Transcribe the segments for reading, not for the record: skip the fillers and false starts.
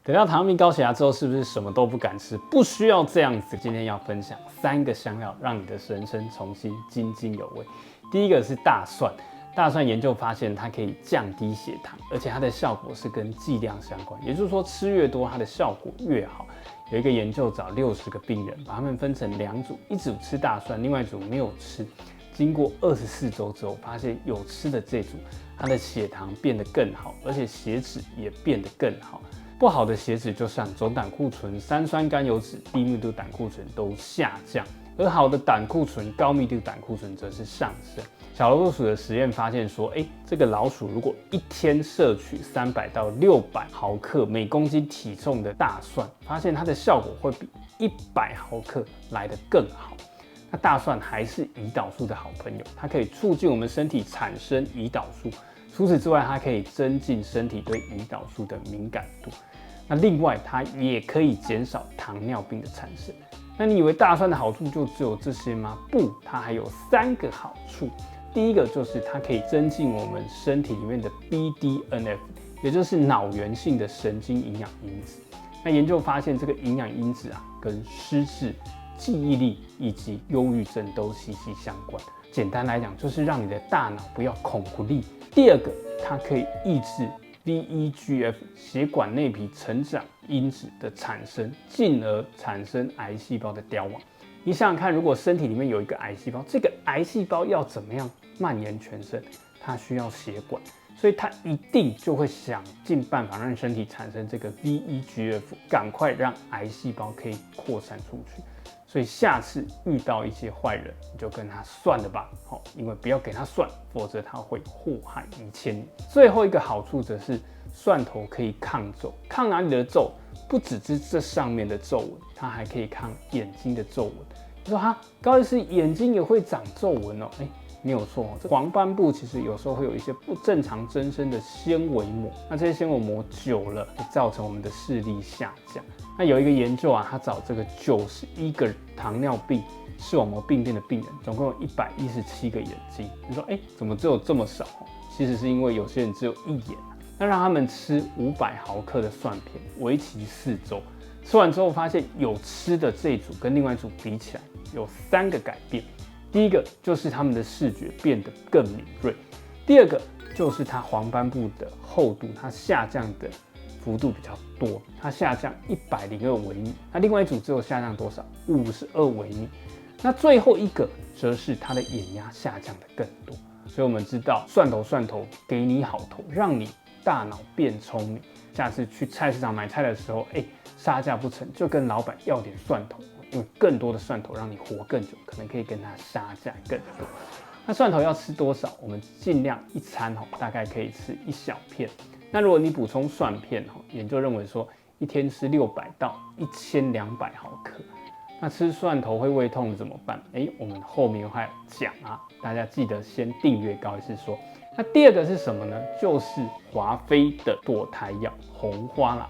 得到糖尿病高血压之后，是不是什么都不敢吃？不需要这样子。今天要分享3个香料，让你的人生重新津津有味。第一个是大蒜，大蒜研究发现它可以降低血糖，而且它的效果是跟剂量相关，也就是说吃越多，它的效果越好。有一个研究找60个病人，把他们分成2组，一组吃大蒜，另外一组没有吃。经过24周之后，发现有吃的这组，它的血糖变得更好，而且血脂也变得更好。不好的血脂就像总胆固醇、三酸甘油脂、低密度胆固醇都下降，而好的胆固醇、高密度胆固醇则是上升。小老鼠的实验发现说，这个老鼠如果一天摄取300到600毫克每公斤体重的大蒜，发现它的效果会比100毫克来得更好。那大蒜还是胰岛素的好朋友，它可以促进我们身体产生胰岛素。除此之外，它可以增进身体对胰岛素的敏感度。那另外，它也可以减少糖尿病的产生。那你以为大蒜的好处就只有这些吗？不，它还有3个好处。第一个就是它可以增进我们身体里面的 BDNF， 也就是脑源性的神经营养因子。那研究发现，这个营养因子跟失智、记忆力以及忧郁症都息息相关。简单来讲，就是让你的大脑不要恐孤立。第二个，它可以抑制 VEGF 血管内皮成长因子的产生，进而产生癌细胞的凋亡。你想想看，如果身体里面有一个癌细胞，这个癌细胞要怎么样蔓延全身？它需要血管，所以它一定就会想尽办法让身体产生这个 VEGF， 赶快让癌细胞可以扩散出去。所以下次遇到一些坏人，你就跟他算了吧，因为不要给他算，否则他会祸害1000年。最后一个好处则是蒜头可以抗皱，抗哪里的皱？不只是这上面的皱纹，它还可以抗眼睛的皱纹。你说哈，高医师眼睛也会长皱纹哦？没有错，这黄斑部其实有时候会有一些不正常增生的纤维膜，那这些纤维膜久了会造成我们的视力下降。那有一个研究他找这个91个糖尿病视网膜病变的病人，总共有117个眼睛。你说怎么只有这么少？其实是因为有些人只有1眼。那让他们吃500毫克的蒜片，为期4周。吃完之后发现有吃的这一组跟另外一组比起来，有3个改变。第一个就是他们的视觉变得更敏锐，第二个就是它黄斑部的厚度，它下降的幅度比较多，它下降102微米，那另外一组只有下降多少？52微米。那最后一个则是它的眼压下降的更多。所以我们知道蒜头给你好头，让你大脑变聪明。下次去菜市场买菜的时候，杀价不成，就跟老板要点蒜头。因为更多的蒜头让你活更久，可能可以跟它杀价更多。那蒜头要吃多少？我们尽量一餐大概可以吃1小片。那如果你补充蒜片，研究认为说一天吃600到1200毫克。那吃蒜头会胃痛怎么办？我们后面还有讲大家记得先订阅高医师说。那第二个是什么呢？就是华妃的堕胎药红花啦。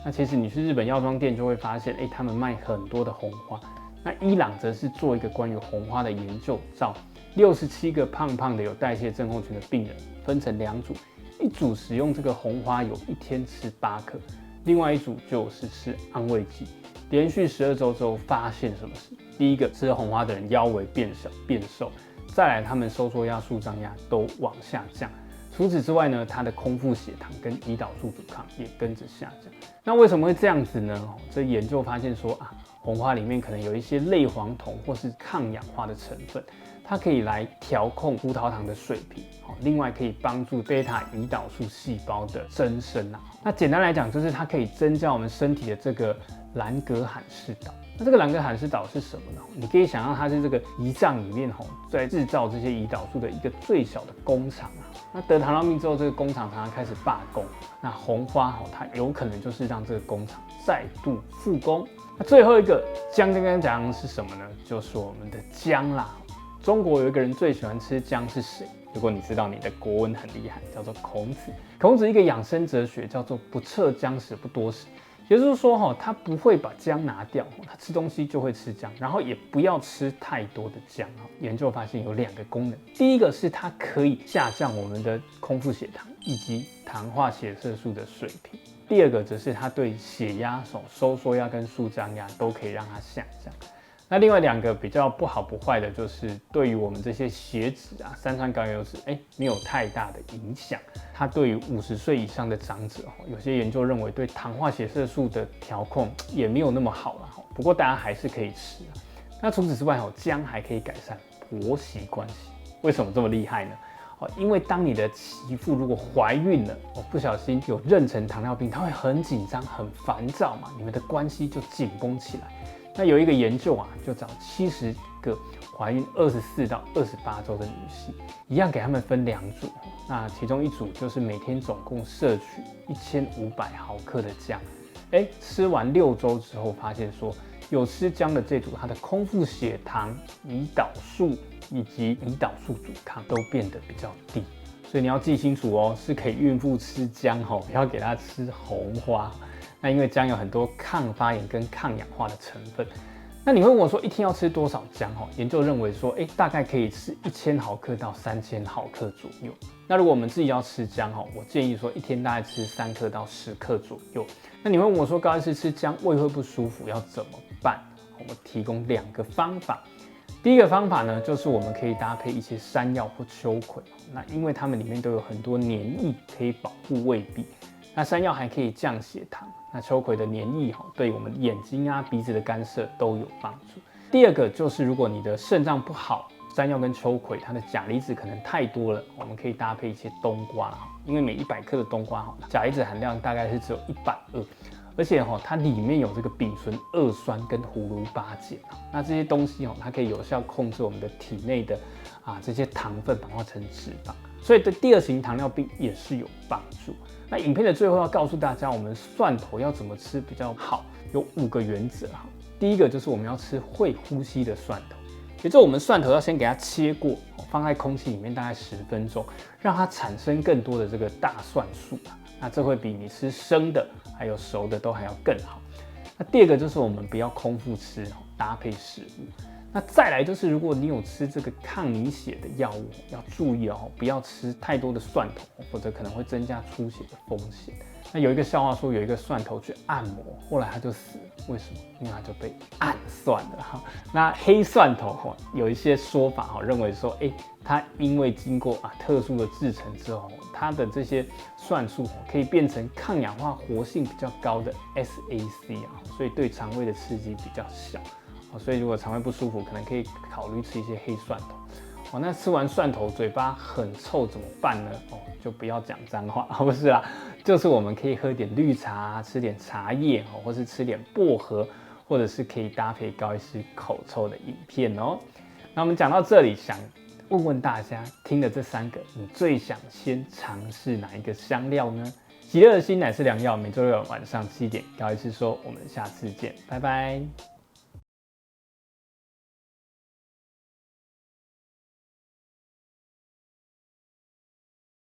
那其实你去日本药妆店就会发现，他们卖很多的红花。那伊朗则是做一个关于红花的研究，找67个胖胖的有代谢症候群的病人，分成2组，一组使用这个红花油，一天吃8克，另外一组就是吃安慰剂。连续12周之后，发现什么事？第一个，吃了红花的人腰围变小变瘦，再来他们收缩压、舒张压都往下降。除此之外呢，它的空腹血糖跟胰岛素阻抗也跟着下降。那为什么会这样子呢？这研究发现说红花里面可能有一些类黄酮或是抗氧化的成分，它可以来调控葡萄糖的水平，另外可以帮助贝塔胰岛素细胞的增生那简单来讲，就是它可以增加我们身体的这个兰格罕氏岛。那这个兰格罕氏岛是什么呢？你可以想象它是这个胰脏里面在制造这些胰岛素的一个最小的工厂那得糖尿病之后，这个工厂常常开始罢工。那红花它有可能就是让这个工厂再度复工。那最后一个姜是什么呢？就是我们的姜啦。中国有一个人最喜欢吃姜是谁？如果你知道你的国文很厉害，叫做孔子。孔子一个养生哲学叫做不测姜食不多食。也就是说，他不会把姜拿掉，他吃东西就会吃姜，然后也不要吃太多的姜。研究发现有2个功能，第一个是它可以下降我们的空腹血糖以及糖化血色素的水平。第二个则是它对血压、收缩压跟舒张压都可以让它下降。那另外2个比较不好不坏的，就是对于我们这些血脂啊、三酸甘油脂，没有太大的影响。它对于50岁以上的长者，有些研究认为对糖化血色素的调控也没有那么好了。不过大家还是可以吃。那除此之外，姜还可以改善婆媳关系。为什么这么厉害呢？因为当你的媳妇如果怀孕了，不小心有妊娠糖尿病，她会很紧张、很烦躁嘛，你们的关系就紧绷起来。那有一个研究啊，就找70个怀孕24到28周的女性，一样给她们分2组。那其中一组就是每天总共摄取1500毫克的姜，吃完6周之后，发现说有吃姜的这组，它的空腹血糖、胰岛素以及胰岛素阻抗都变得比较低。所以你要记清楚哦，是给孕妇吃姜哦，不要给她吃红花。那因为姜有很多抗发炎跟抗氧化的成分。那你会问我说，一天要吃多少姜？研究认为说，大概可以吃1000毫克到3000毫克左右。那如果我们自己要吃姜，我建议说一天大概吃3克到10克左右。那你会问我说，高医师吃姜胃会不舒服，要怎么办？我提供2个方法。第一个方法呢，就是我们可以搭配一些山药或秋葵，那因为它们里面都有很多黏液，可以保护胃壁。那山药还可以降血糖，那秋葵的黏液对我们眼睛啊、鼻子的干涉都有帮助。第二个就是如果你的肾脏不好，山药跟秋葵它的钾离子可能太多了，我们可以搭配一些冬瓜，因为每100克的冬瓜钾离子含量大概是只有120，而且它里面有这个丙醇2酸跟葫芦巴碱，那这些东西它可以有效控制我们的体内的这些糖分转化成脂肪，所以对第2型糖尿病也是有帮助。那影片的最后要告诉大家，我们蒜头要怎么吃比较好，有5个原则。第一个就是我们要吃会呼吸的蒜头，也就是我们蒜头要先给它切过，放在空气里面大概10分钟，让它产生更多的这个大蒜素，那这会比你吃生的还有熟的都还要更好。那第2个就是我们不要空腹吃，搭配食物。那再来就是，如果你有吃这个抗凝血的药物，要注意不要吃太多的蒜头，否则可能会增加出血的风险。那有一个笑话说，有一个蒜头去按摩，后来他就死了，为什么？因为他就被按蒜了。那黑蒜头有一些说法认为说，它因为经过特殊的制成之后，它的这些蒜素可以变成抗氧化活性比较高的 SAC 所以对肠胃的刺激比较小。所以如果肠胃不舒服，可能可以考虑吃一些黑蒜头。那吃完蒜头嘴巴很臭怎么办呢？就不要讲脏话，不是啦，就是我们可以喝点绿茶，吃点茶叶，或是吃点薄荷，或者是可以搭配高医师口臭的影片哦。那我们讲到这里，想问问大家，听了这3个，你最想先尝试哪一个香料呢？喜乐的心乃是良药，每周六晚上7点，高医师说，我们下次见，拜拜。